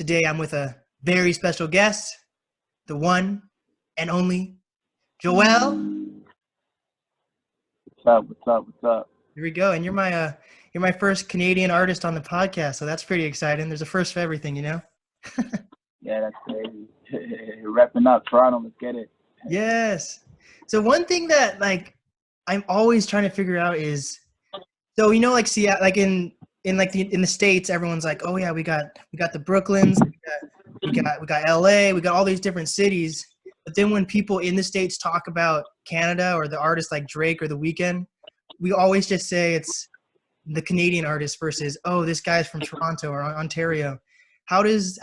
Today I'm with a very special guest, the one and only Joël. What's up? What's up? What's up? Here we go. And you're my first Canadian artist on the podcast, so that's pretty exciting. There's a first for everything, you know? Yeah, that's crazy. Repping up Toronto. Let's get it. Yes. So one thing that I'm always trying to figure out is, so like see like in the States, everyone's like, oh yeah, we got the Brooklyns, we got LA, we got all these different cities. But then when people in the States talk about Canada or the artists like Drake or The Weeknd, we always just say it's the Canadian artist versus, oh, this guy's from Toronto or Ontario. How does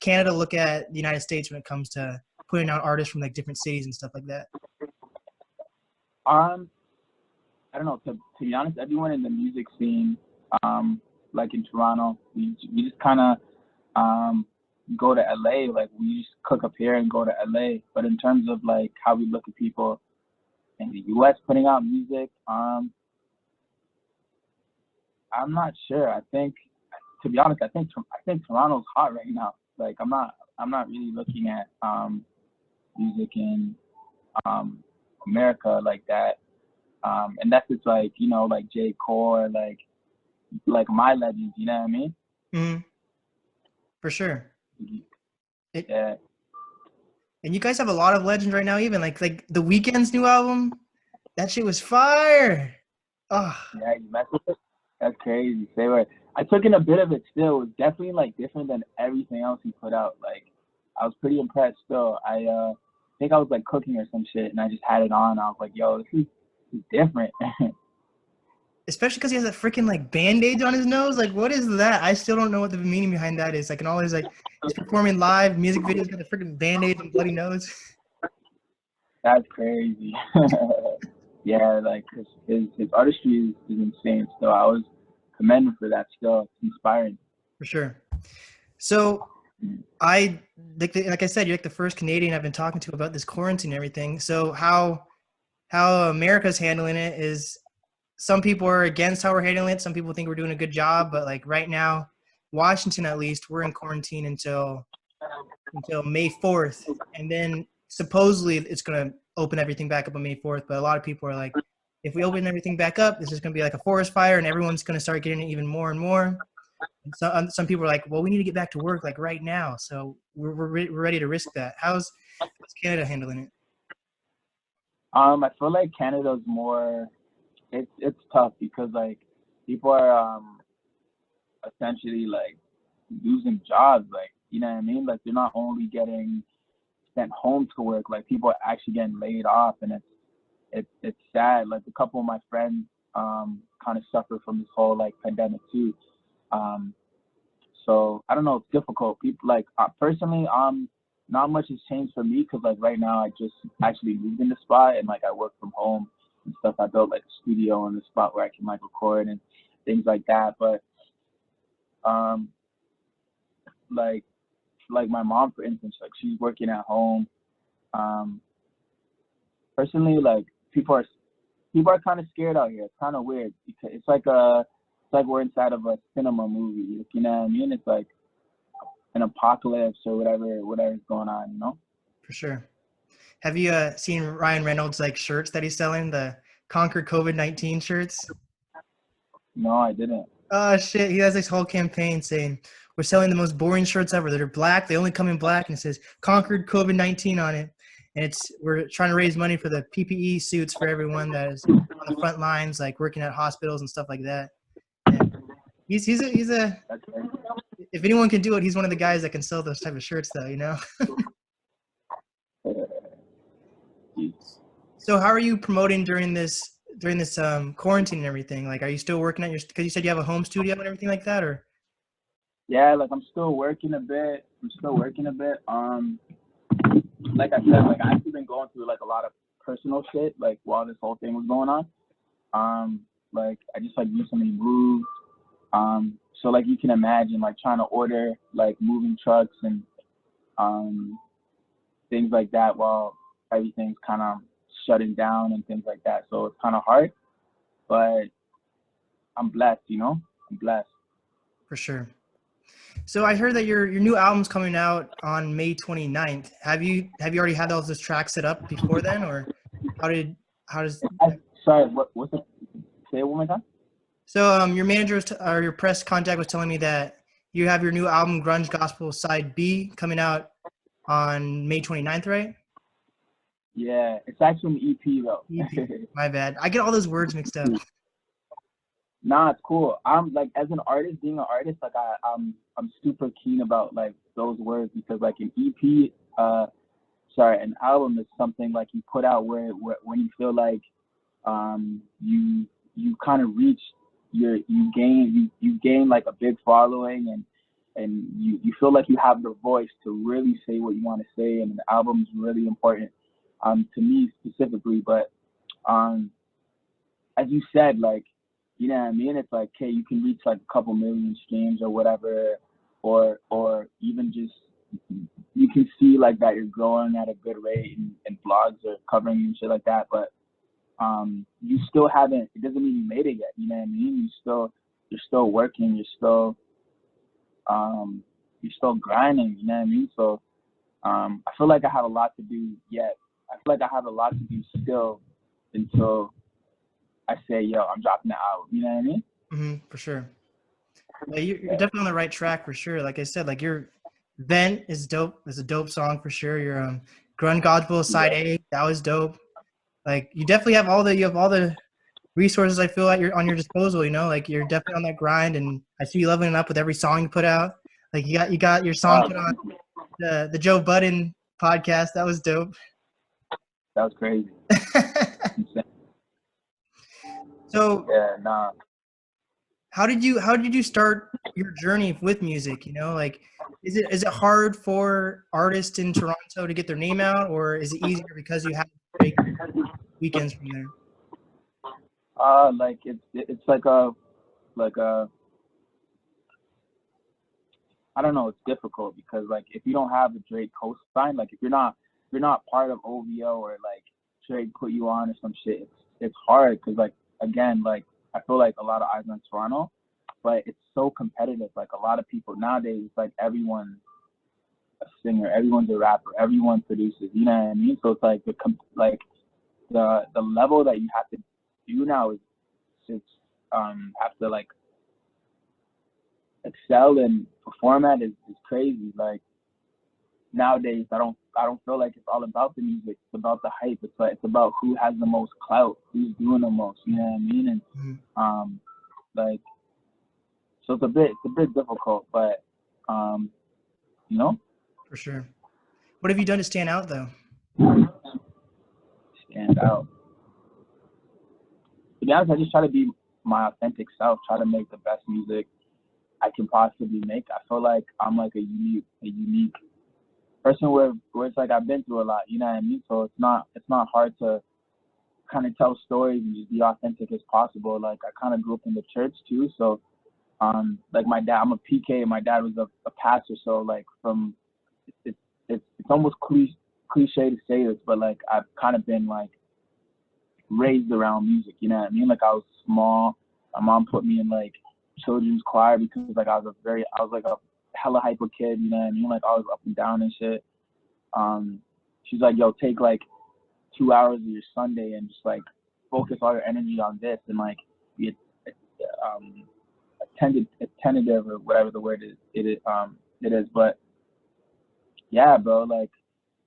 Canada look at the United States when it comes to putting out artists from like different cities and stuff like that? I don't know. To be honest, everyone in the music scene, like in Toronto, we just kind of go to LA. Like we just cook up here and go to LA. But in terms of like how we look at people in the US putting out music, I'm not sure. I think, to be honest, I think Toronto's hot right now. Like I'm not really looking at music in America like that. And that's just like, like J. Cole or like my legends, you know what I mean? Mm-hmm. For sure. Yeah. And you guys have a lot of legends right now, even like The Weeknd's new album. That shit was fire. Oh. Yeah, you mess with it? That's crazy. Say what? I took in a bit of it still. It was definitely like different than everything else he put out. Like I was pretty impressed still. I think I was like cooking or some shit and I just had it on. I was like, yo, this is different. Especially because he has that freaking like band-aids on his nose. Like, what is that? I still don't know what the meaning behind that is. Like, and all his he's performing live music videos, got the freaking band-aids and bloody nose. That's crazy. Yeah, like his artistry is insane. So I was commended for that. Still, it's inspiring. For sure. So like I said, you're like the first Canadian I've been talking to about this quarantine and everything. So how America's handling it is, some people are against how we're handling it. Some people think we're doing a good job, but like right now, Washington at least, we're in quarantine until May 4th, and then supposedly it's gonna open everything back up on May 4th. But a lot of people are like, if we open everything back up, this is gonna be like a forest fire, and everyone's gonna start getting it even more and more. And so some people are like, well, we need to get back to work like right now, so we're ready to risk that. How's Canada handling it? I feel like Canada's more. It's tough because like people are essentially like losing jobs. Like you know what I mean? Like they're not only getting sent home to work. Like people are actually getting laid off, and it's sad. Like a couple of my friends kind of suffer from this whole like pandemic too. So I don't know. It's difficult. People like personally, not much has changed for me because like right now I just actually moved in the spot and like I work from home and stuff. I built like a studio in the spot where I can like record and things like that. But like my mom, for instance, like she's working at home. Um, Personally, like people are kind of scared out here. It's kind of weird because it's like we're inside of a cinema movie. You know what I mean? It's like an apocalypse or whatever's going on. You know? For sure. Have you seen Ryan Reynolds like shirts that he's selling, the Conquer COVID-19 shirts? No, I didn't. Oh shit, he has this whole campaign saying we're selling the most boring shirts ever that are black. They only come in black, and it says Conquered COVID-19 on it. And we're trying to raise money for the PPE suits for everyone that is on the front lines, like working at hospitals and stuff like that. And he's a if anyone can do it, he's one of the guys that can sell those type of shirts, though. You know. So how are you promoting during this quarantine and everything? Like, are you still working at because you said you have a home studio and everything like that, or? Yeah, like I'm still working a bit. Like I said, like I've actually been going through like a lot of personal shit, like while this whole thing was going on. Like I just like recently moved. So like you can imagine like trying to order like moving trucks and things like that while everything's kind of shutting down and things like that. So it's kind of hard, but I'm blessed, I'm blessed. For sure. So I heard that your new album's coming out on May 29th. Have you already had all those tracks set up before then, or how did how does Sorry, what's the, say it one more time? so your manager or your press contact was telling me that you have your new album Grunge Gospel Side B coming out on May 29th, right? Yeah, it's actually an EP though. EP. My bad. I get all those words mixed up. Nah, it's cool. I'm like, as an artist, being an artist, like I'm super keen about like those words, because like an EP, an album is something like you put out where when you feel like you kind of reach you gain like a big following, and you feel like you have the voice to really say what you want to say, and the album is really important to me specifically. But as you said, like, you know what I mean? It's like, okay, you can reach like a couple million streams or whatever, or even just you can see like that you're growing at a good rate, and blogs are covering you and shit like that. But you still haven't. It doesn't mean you made it yet. You know what I mean? You're still working. You're still grinding. You know what I mean? So I feel like I have a lot to do yet. I feel like I have a lot to do still until I say, yo, I'm dropping the album. You know what I mean? For sure. Yeah, you're definitely on the right track for sure. Like I said, like your Vent is dope. It's a dope song for sure. Your Grunge Gospel Side A, that was dope. Like you definitely have all the resources I feel at your disposal, you know, like you're definitely on that grind, and I see you leveling up with every song you put out. Like you got your song put on the Joe Budden podcast. That was dope. That was crazy. So Yeah, nah. how did you start your journey with music? You know, like is it hard for artists in Toronto to get their name out, or is it easier because you have big weekends from there? Like it's like a I don't know, it's difficult because like if you don't have a Drake co-sign, like if you're not part of OVO, or like Drake put you on or some shit, it's hard because like again, like I feel like a lot of eyes on Toronto, but it's so competitive. Like a lot of people nowadays, it's like everyone's a singer, everyone's a rapper, everyone produces. You know what I mean? So it's like the level that you have to do now is just have to like excel and perform at is crazy. Like nowadays, I don't feel like it's all about the music. It's about the hype. It's about who has the most clout, who's doing the most. You know what I mean? And like so it's a bit difficult, but you know, For sure. What have you done to stand out though? stand out. To be honest, I just try to be my authentic self. Try to make the best music I can possibly make. I feel like I'm like a unique person where it's like I've been through a lot, you know what I mean? So it's not hard to kind of tell stories and just be authentic as possible. Like I kind of grew up in the church too, so like my dad, I'm a PK, and my dad was a pastor, so like from it's almost cliche to say this, but like I've kind of been like raised around music, you know what I mean? Like I was small, my mom put me in like children's choir because like I was like a hella hyper kid, you know what I mean? Like I was up and down and shit. She's like, yo, take like 2 hours of your Sunday and just like focus all your energy on this, and like be attentive or whatever the word is. It is. But yeah, bro, like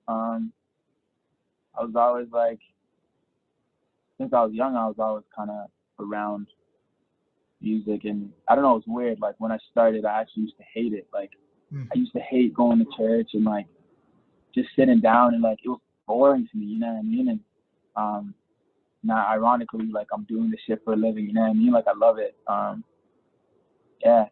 I was always like, since I was young, I was always kind of around music, and I don't know, it's weird. Like when I started, I actually used to hate it. Like I used to hate going to church and like just sitting down, and like it was boring to me, you know what I mean? And now ironically, like I'm doing this shit for a living, you know what I mean? Like I love it. Yeah.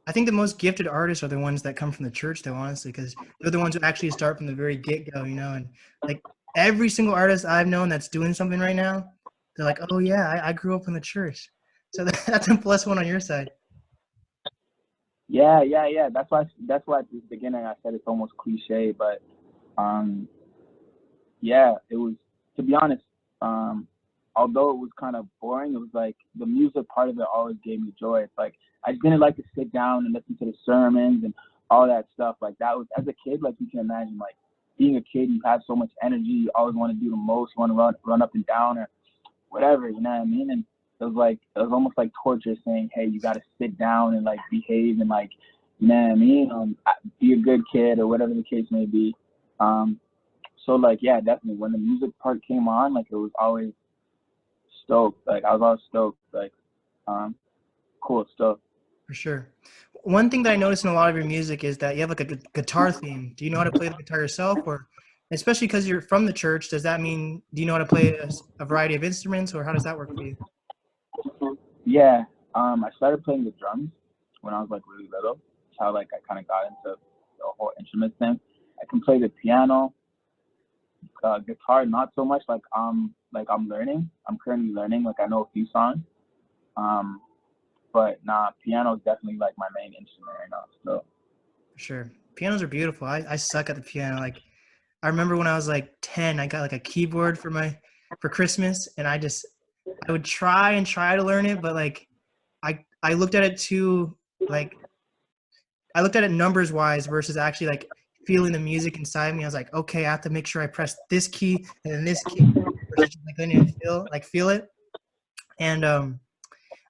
I think the most gifted artists are the ones that come from the church, though, honestly, because they're the ones who actually start from the very get-go, you know. And like every single artist I've known that's doing something right now, they're like, "Oh yeah, I grew up in the church," so that's a plus one on your side. Yeah. That's why at the beginning I said it's almost cliche, but yeah, it was, to be honest, although it was kind of boring, it was like the music part of it always gave me joy. It's like I just didn't like to sit down and listen to the sermons and all that stuff. Like that was as a kid, like you can imagine, like being a kid, you have so much energy, you always want to do the most, you want to run up and down or whatever, you know what I mean? And it was almost like torture saying, hey, you got to sit down and like behave and like, you know what I mean? Be a good kid or whatever the case may be. So like, yeah, definitely when the music part came on, like it was always stoked. Like I was always stoked. Like, cool stuff. For sure. One thing that I noticed in a lot of your music is that you have like a guitar theme. Do you know how to play the guitar yourself, or especially because you're from the church, does that mean do you know how to play a variety of instruments, or how does that work for you? Yeah. I started playing the drums when I was like really little. That's how like I kind of got into the whole instrument thing. I can play the piano, guitar, not so much. Like I'm learning. I'm currently learning. Like I know a few songs. But nah, piano is definitely like my main instrument right now. So For sure. Pianos are beautiful. I suck at the piano. Like I remember when I was like 10, I got like a keyboard for Christmas, and I would try and try to learn it, but like I looked at it too like I looked at it numbers wise versus actually like feeling the music inside me. I was like, okay, I have to make sure I press this key and then this key versus just like letting it feel it. And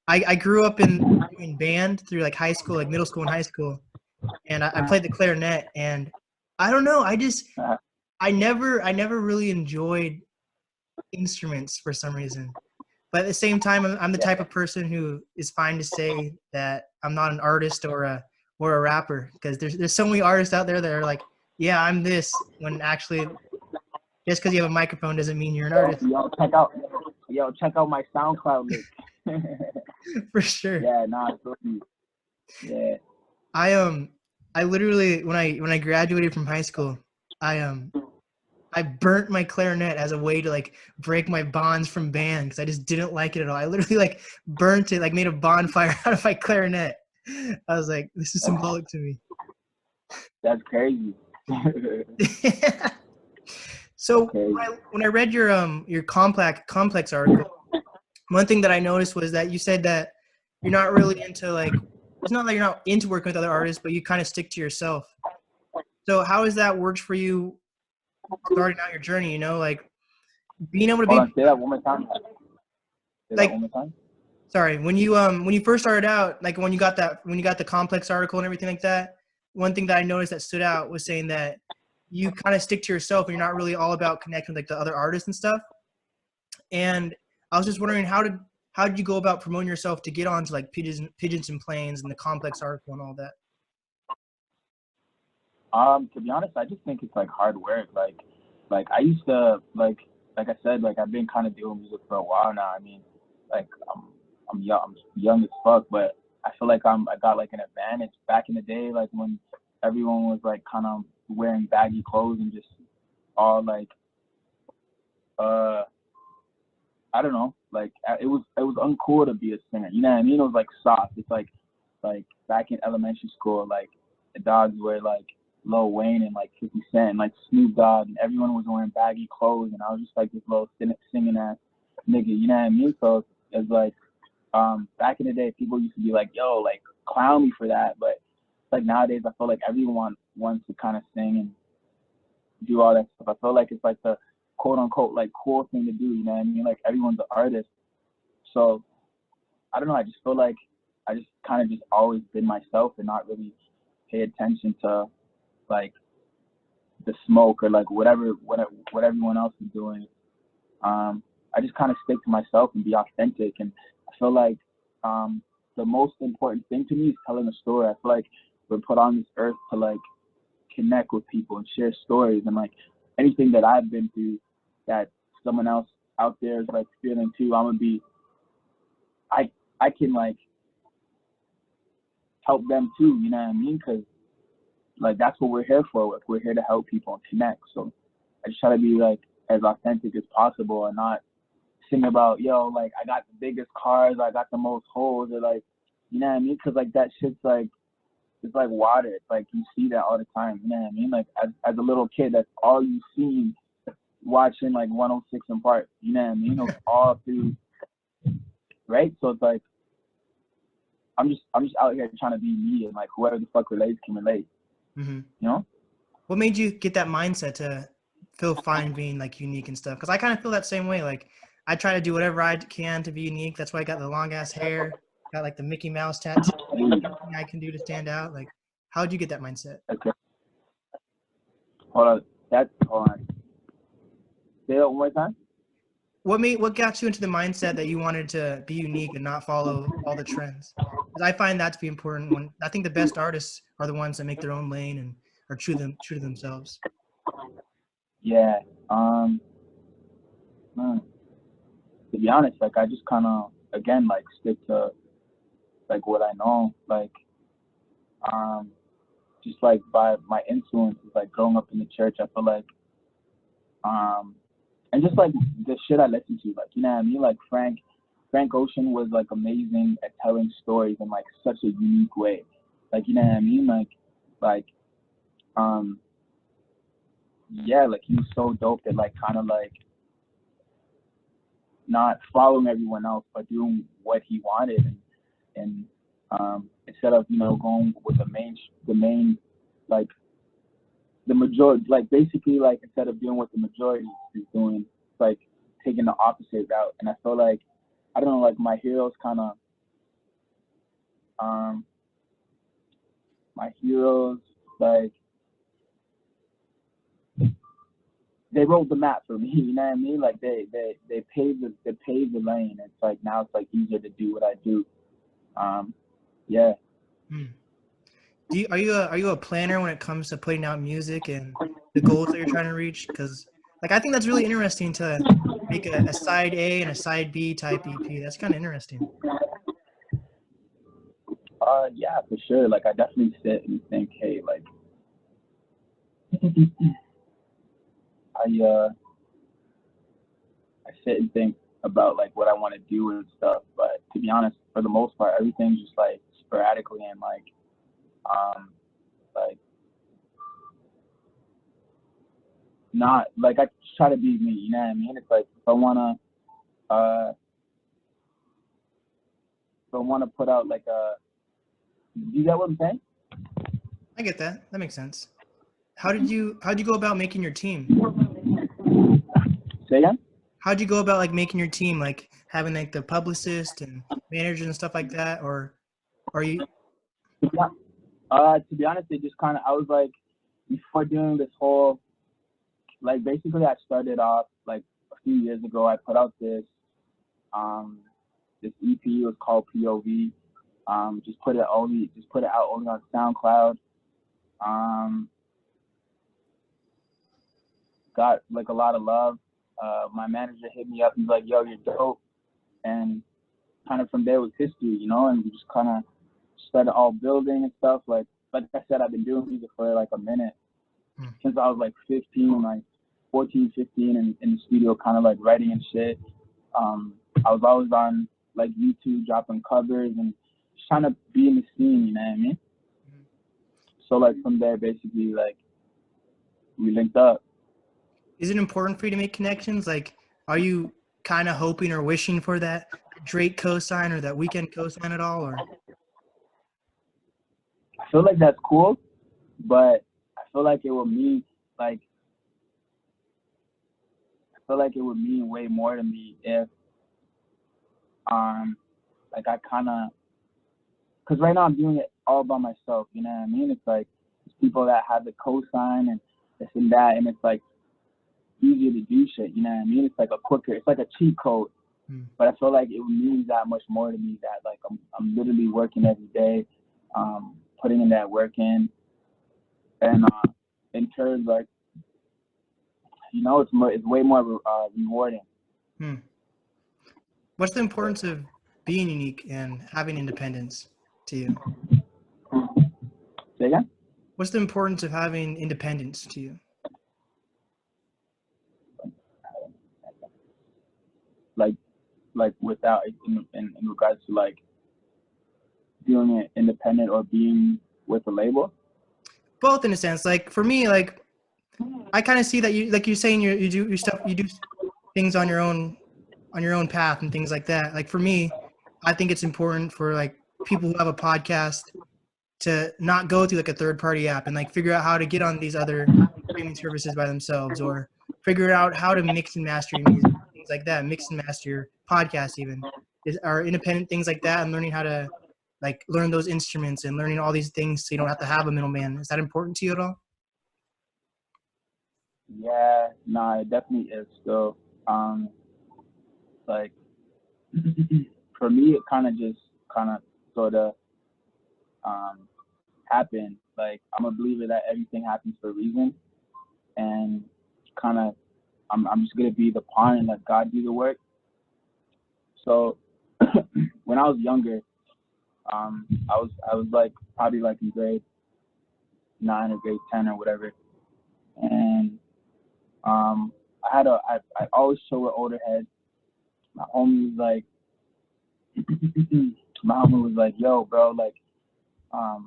I grew up in doing band through like high school, like middle school and high school, and I played the clarinet. And I don't know, uh, I never really enjoyed instruments for some reason. But at the same time, I'm the yeah, type of person who is fine to say that I'm not an artist or a rapper, because there's so many artists out there that are like, yeah, I'm this, when actually just because you have a microphone doesn't mean you're an artist. check out my SoundCloud link. For sure. Yeah, nah, it's really, yeah. I I literally when I graduated from high school, I burnt my clarinet as a way to like break my bonds from band because I just didn't like it at all. I literally like burnt it, like made a bonfire out of my clarinet. I was like, this is That's, symbolic to me. that's crazy. So Crazy. when I read your complex article, one thing that I noticed was that you said that you're not really into like, it's not like you're not into working with other artists, but you kind of stick to yourself. So how has that worked for you starting out your journey? You know, like being able to Hold be on, say that one more time. Say that like, one more time. sorry, when you first started out, like when you got the complex article and everything like that, one thing that I noticed that stood out was saying that you kind of stick to yourself and you're not really all about connecting with like the other artists and stuff. And I was just wondering how did you go about promoting yourself to get onto like pigeons and planes and the complex article and all that? To be honest, I just think it's like hard work. Like I used to like I said, like I've been kind of doing music for a while now. I mean, like I'm young as fuck, but I feel like I got like an advantage back in the day, like when everyone was like kind of wearing baggy clothes and just all like uh I don't know, like it was uncool to be a singer. You know what I mean? It was like soft. It's like back in elementary school, like the dogs were like Lil Wayne and like 50 Cent and like Snoop Dogg, and everyone was wearing baggy clothes, and I was just like this little singing ass nigga. You know what I mean? So it's like back in the day, people used to be like, yo, like clown me for that, but like nowadays, I feel like everyone wants to kind of sing and do all that stuff. I feel like it's like the quote unquote like cool thing to do. You know what I mean? Like everyone's an artist, so I don't know. I just feel like I just kind of just always been myself and not really pay attention to like the smoke or like what everyone else is doing. I just kind of stick to myself and be authentic. And I feel like the most important thing to me is telling a story. I feel like we're put on this earth to like connect with people and share stories, and like anything that I've been through that someone else out there is like feeling too, I'm gonna be I can like help them too. You know what I mean? Because like that's what we're here for. Like, we're here to help people and connect. So I just try to be like as authentic as possible and not sing about, yo, like I got the biggest cars, I got the most holes, or like, you know what I mean? Because like that shit's like, it's like water. It's like you see that all the time. You know what I mean? Like as a little kid, that's all you seen watching like 106 in Park. You know what I mean? It was all through, right? So it's like I'm just out here trying to be me, and like whoever the fuck relates can relate. Mm-hmm. You know? What made you get that mindset to feel fine being like unique and stuff? Because I kind of feel that same way. Like I try to do whatever I can to be unique. That's why I got the long ass hair, got like the Mickey Mouse tattoo. Like, anything I can do to stand out. Like, how'd you get that mindset? Okay. Hold on. Hold on. Say that one more time. What got you into the mindset that you wanted to be unique and not follow all the trends? Because I find that to be important. When I think the best artists are the ones that make their own lane and are true to themselves. Yeah. To be honest, like I just kind of again like stick to like what I know, like just like by my influences, like growing up in the church. I feel like and just like the shit I listen to, like you know what I mean, like Frank Ocean was like amazing at telling stories in like such a unique way, like you know what I mean, like yeah, like he was so dope at like kind of like not following everyone else but doing what he wanted, and instead of going with the main like the majority, like basically like instead of doing what the majority is doing, like taking the opposite route. And I feel like I don't know, like my heroes kind of my heroes like they rolled the map for me, you know what I mean? Like they paved the lane. It's like now it's like easier to do what I do. Yeah. Are you a planner when it comes to putting out music and the goals that you're trying to reach? Because like I think that's really interesting to make a side A and a side B type EP. That's kind of interesting. Yeah, for sure. Like I definitely sit and think, hey, like I sit and think about like what I want to do and stuff. But to be honest, for the most part, everything's just like sporadically and like not like I just try to be me. You know what I mean? It's like uh if I wanna put out like a, you get what I'm saying? I get that. That makes sense. How'd you go about making your team? Say again? How'd you go about like making your team, like having like the publicist and managers and stuff like that, or are you? To be honest, it just kind of I was like before doing this whole like basically I started off like a few years ago. I put out this EP was called POV. Just put it out only on SoundCloud. Got like a lot of love. My manager hit me up. He's like, "Yo, you're dope," and kind of from there was history, And we just kind of started all building and stuff. Like I said, I've been doing music for like a minute since I was like 15, like 14, 15, and in the studio, kind of like writing and shit. I was always on like YouTube dropping covers and just trying to be in the scene, you know what I mean? So like from there, basically, like we linked up. Is it important for you to make connections? Like, are you kind of hoping or wishing for that Drake cosign or that Weekend cosign at all? Or I feel like that's cool, but I feel like it would mean like way more to me if like I kind of, because right now I'm doing it all by myself, you know what I mean? It's like there's people that have the cosign and this and that, and it's like easier to do shit, you know what I mean? It's like it's like a cheat code. But I feel like it means that much more to me that like I'm literally working every day, putting in that work in, and in turn like it's way more rewarding. What's the importance of being unique and having independence to you? Say again? What's the importance of having independence to you? Like without in regards to like doing it independent or being with a label? Both in a sense. Like for me, like I kind of see that you, like you're saying, you do your stuff, you do things on your own path and things like that. Like for me, I think it's important for like people who have a podcast to not go through like a third party app and like figure out how to get on these other streaming services by themselves, or figure out how to mix and master your music, things like that, mix and master your podcast even are independent things like that, and learning how to like learn those instruments and learning all these things so you don't have to have a middleman. Is that important to you at all? Yeah, nah, it definitely is still. Like for me, it kind of sort of um happened. Like I'm a believer that everything happens for a reason, and kind of I'm just gonna be the pawn and let God do the work. So when I was younger, I was like probably like in grade 9 or grade 10 or whatever, and I always chill with older heads. My homie was like, my homie was like, yo, bro, like, I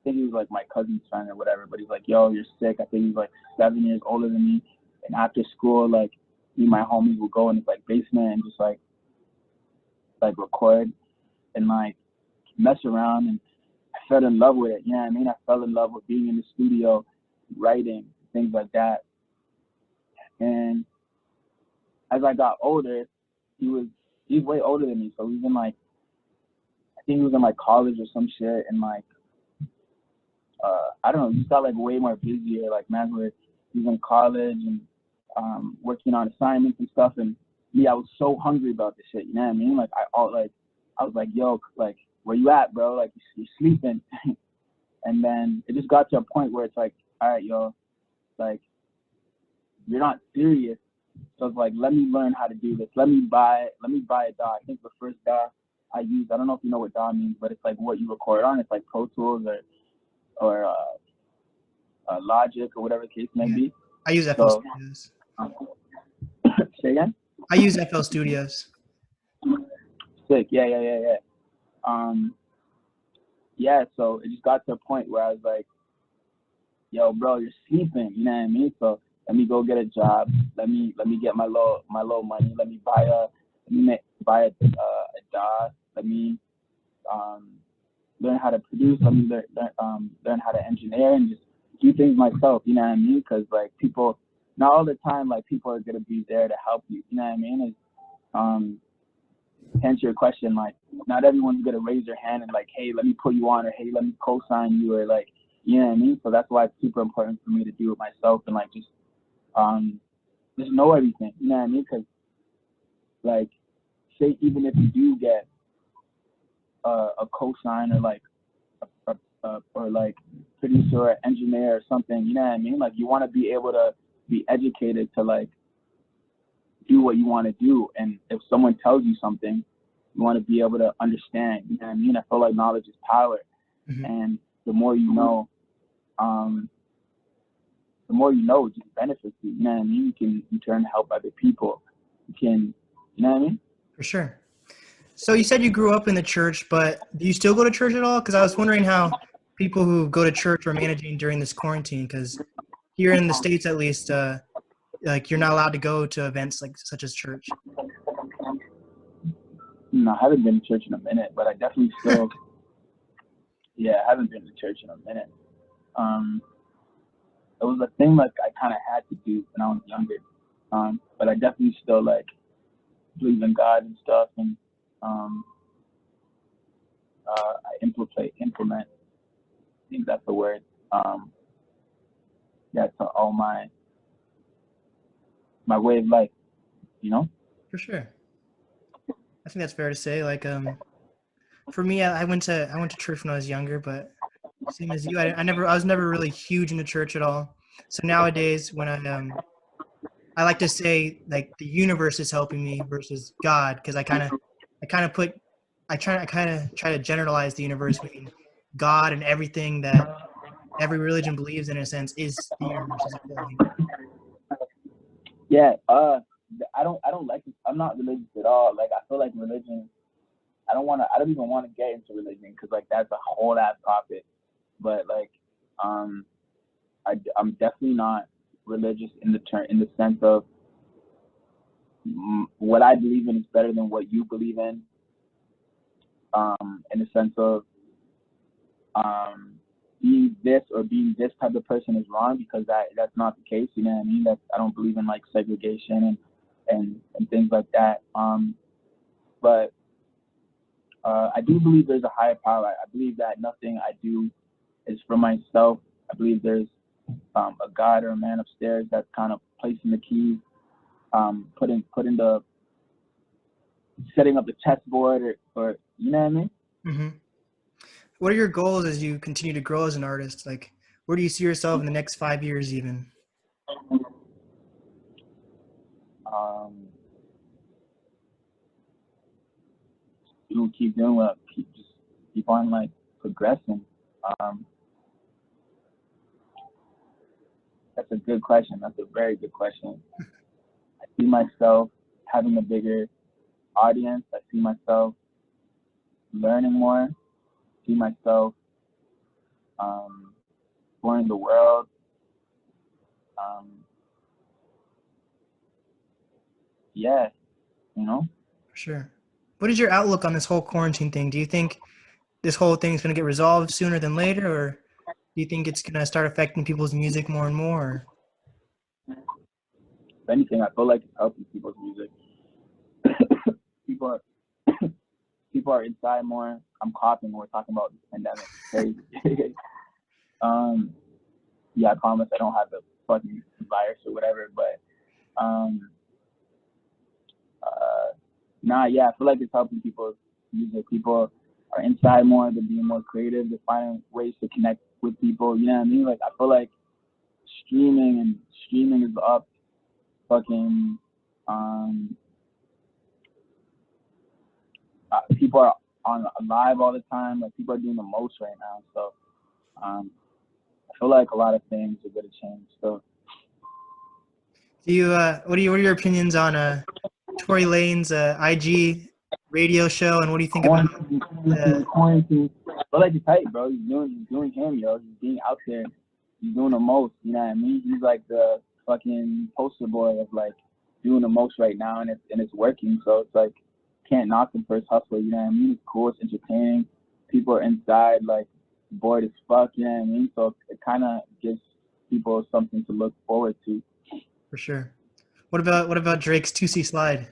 think he was like my cousin's friend or whatever, but he's like, yo, you're sick. I think he's like 7 years older than me. And after school, like, me and my homies would go in his like basement and just like record and like mess around. And I fell in love with it. You know what I mean? I fell in love with being in the studio, writing, things like that. And as I got older, he's way older than me. So he was in like, I think he was in like college or some shit. And like, I don't know, he got like way more busier. Like, man, where he was in college and working on assignments and stuff. And me, I was so hungry about this shit. You know what I mean? Like, I was like, yo, like, where you at, bro? Like, you're sleeping. And then it just got to a point where it's like, all right, yo, like, you're not serious. So it's like, let me learn how to do this. Let me buy a DAW. I think the first DAW I used, I don't know if you know what DAW means, but it's like what you record on. It's like Pro Tools or Logic or whatever the case may Yeah, be. I use FL So, Studios. say again? I use FL Studios. Sick. Yeah. Um, yeah, so it just got to a point where I was like, yo, bro, you're sleeping. You know what I mean? So let me go get a job. Let me get my low money. Buy a DAW. Let me um, learn how to produce. Let me learn how to engineer and just do things myself. You know what I mean? Because like people, not all the time, like people are gonna be there to help you. You know what I mean? It's, to answer your question, like not everyone's gonna raise their hand and like, hey, let me put you on, or hey, let me co-sign you, or like, you know what I mean? So that's why it's super important for me to do it myself and like just know everything. You know what I mean? Because like, say even if you do get a co-sign or like or like producer or engineer or something, you know what I mean? Like you want to be able to be educated to like do what you want to do, and if someone tells you something, you want to be able to understand. You know what I mean? I feel like knowledge is power, Mm-hmm. and the more you know, it just benefits you. You know what I mean? You can in turn help other people. You can, you know what I mean? For sure. So you said you grew up in the church, but do you still go to church at all? Because I was wondering how people who go to church are managing during this quarantine. Because here in the States, at least, like you're not allowed to go to events like such as church. No, I haven't been to church in a minute, but I definitely still, yeah, I haven't been to church in a minute. It was a thing like I kind of had to do when I was younger, but I definitely still like believe in God and stuff, and I implement. I think that's the word. Yeah, to all my way of life, you know. For sure. I think that's fair to say. Like, for me, I went to church when I was younger, but same as you, I was never really huge into church at all. So nowadays, when I like to say like the universe is helping me versus God, because I kind of try to generalize the universe, meaning God and everything that every religion believes in a sense is the universe as a whole. Yeah. I don't like it. I'm not religious at all. Like I feel like religion. I don't even want to get into religion because like that's a whole ass topic. But like, I'm definitely not religious in the sense of what I believe in is better than what you believe in the sense of being this or being this type of person is wrong, because that's not the case. You know what I mean? I don't believe in like segregation and things like that. But I do believe there's a higher power. I believe that nothing I do is for myself. I believe there's a God or a man upstairs that's kind of placing the keys, putting the setting up the chessboard, or you know what I mean? Mm-hmm. What are your goals as you continue to grow as an artist? Like, where do you see yourself in the next 5 years, even? You keep doing what, keep on like progressing. That's a good question. That's a very good question. I see myself having a bigger audience. I see myself learning more. I see myself exploring the world. Yeah, you know. For sure. What is your outlook on this whole quarantine thing? Do you think this whole thing is going to get resolved sooner than later, or do you think it's going to start affecting people's music more and more? If anything, I feel like it's helping people's music. people are people are inside more. I'm coughing when we're talking about this pandemic. It's crazy. Yeah, I promise I don't have the fucking virus or whatever, but yeah, I feel like it's helping people's music. People are inside more. They're being more creative. They're finding ways to connect with people. You know what I mean? Like, I feel like streaming is up. Fucking people are on live all the time. Like, people are doing the most right now. So I feel like a lot of things are going to change. So Do you what are your opinions on Tory Lane's IG radio show, and what do you think about quarantine. I feel like it's tight, bro. He's doing him, yo. He's being out there. He's doing the most. You know what I mean? He's like the fucking poster boy of like doing the most right now, and it's working. So it's like, can't knock him for his hustle. You know what I mean? It's cool. It's entertaining. People are inside, like, bored as fuck. You know what I mean? So it kind of gives people something to look forward to. For sure. What about Drake's 2C slide?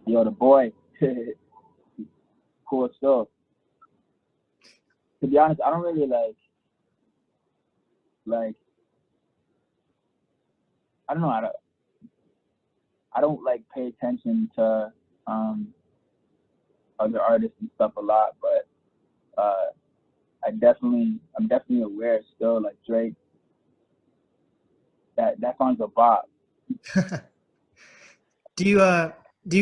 Yo, the boy. Cool stuff. To be honest, I don't really like I don't know, I don't like pay attention to other artists and stuff a lot, but I'm definitely aware still, like Drake. That song's a bop. Do you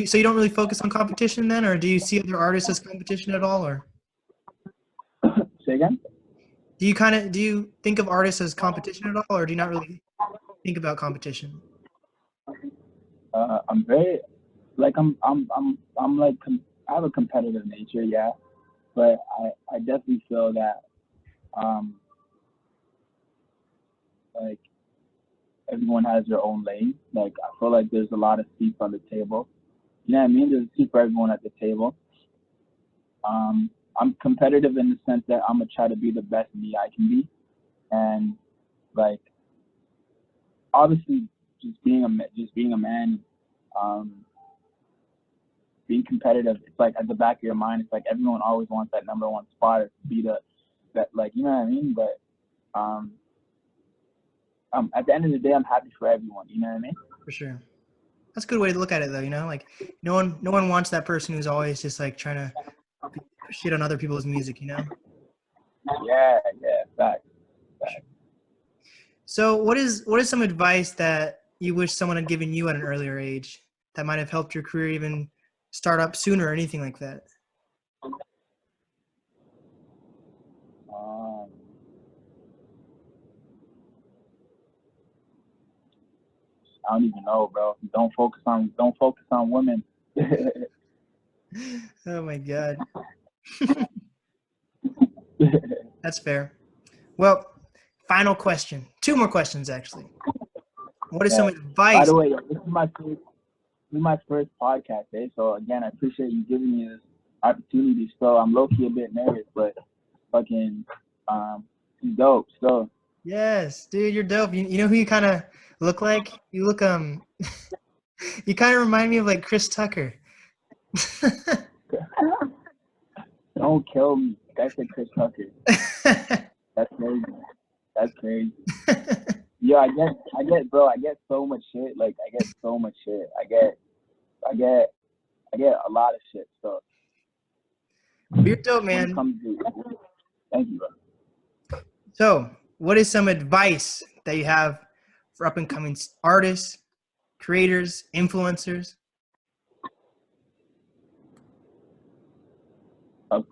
so you don't really focus on competition then, or do you see other artists as competition at all, or Say again? do you think of artists as competition at all, or do you not really think about competition? I'm very like I'm like I have a competitive nature, yeah, but I definitely feel that like everyone has their own lane. Like, I feel like there's a lot of seats on the table. You know what I mean? There's a seat for everyone at the table. I'm competitive in the sense that I'm gonna try to be the best me I can be, and like, obviously, just being a man, being competitive. It's like at the back of your mind. It's like everyone always wants that number one spot, or to be that, like, you know what I mean? But at the end of the day, I'm happy for everyone. You know what I mean? For sure. That's a good way to look at it, though. You know, like no one wants that person who's always just like trying to shit on other people's music. You know. Yeah, facts. So what is some advice that you wish someone had given you at an earlier age that might have helped your career even start up sooner or anything like that? I don't even know, bro. Don't focus on women. Oh my God. That's fair. Well, final question. 2 more questions, actually. What is some By advice? the way, this is my first podcast, eh? So again, I appreciate you giving me this opportunity. So I'm low key a bit nervous, but fucking it's dope. So Yes, dude, you're dope. You know who you kind of look like? You look you kind of remind me of like Chris Tucker. don't kill me. Like I said, Chris Tucker. That's crazy. That's crazy. Yo, I get, bro. I get so much shit. Like I get so much shit. I get a lot of shit. So You're dope, when it man. comes to, thank you, bro. So, what is some advice that you have for up and coming artists, creators, influencers?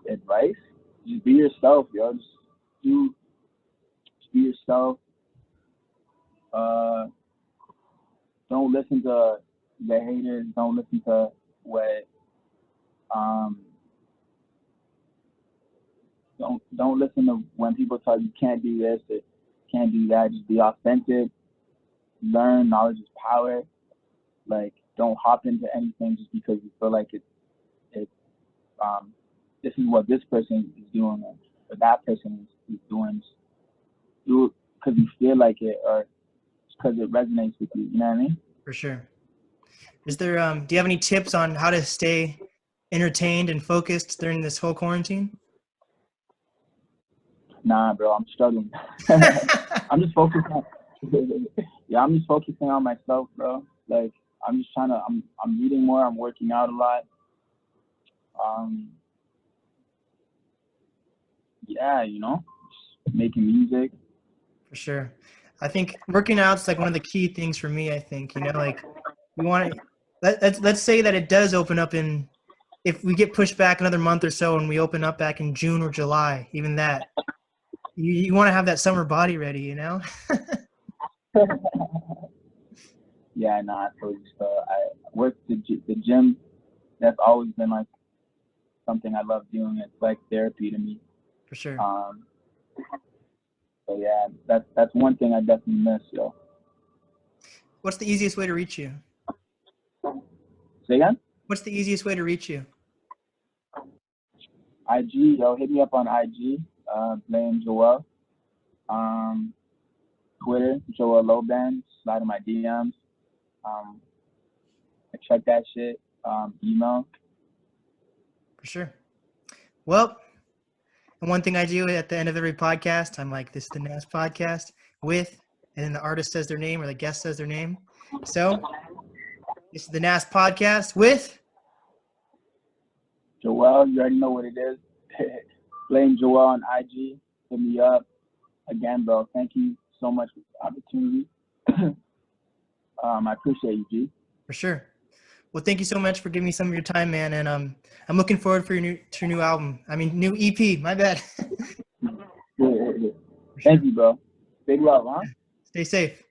Advice? Just be yourself, yo. Just be yourself. Don't listen to the haters. Don't listen to what don't listen to when people tell you can't do this or can't do that. Just be authentic. Learn. Knowledge is power. Like, don't hop into anything just because you feel like it's this is what this person is doing or that person is doing. Just do it because you feel like it or because it resonates with you. You know what I mean? For sure. Is there do you have any tips on how to stay entertained and focused during this whole quarantine? Nah, bro, I'm struggling. I'm just focusing on I'm just focusing on myself, bro. Like I'm just trying to I'm reading more, I'm working out a lot. Yeah, just making music. For sure. I think working out's like one of the key things for me, I think, like we want to let's say that it does open up if we get pushed back another month or so and we open up back in June or July, even that. You want to have that summer body ready, Yeah, nah, I told you so. I work the gym. That's always been like something I love doing. It's like therapy to me. For sure. So yeah, that's one thing I definitely miss, yo. What's the easiest way to reach you? Say again? What's the easiest way to reach you? IG, yo, hit me up on IG. Blame Joel. Twitter, Joel Loban. Slide in my DMs. I check that shit. Email. For sure. Well, and one thing I do at the end of every podcast, I'm like, this is the Nast podcast with, and then the artist says their name or the guest says their name. So this is the Nast podcast with Joel. You already know what it is. Blame Joel on IG. Hit me up. Again, bro, thank you so much for the opportunity. I appreciate you, G. For sure. Well, thank you so much for giving me some of your time, man. And I'm looking forward for your new album. I mean, new EP. My bad. Thank you, bro. Big love, huh? Stay safe.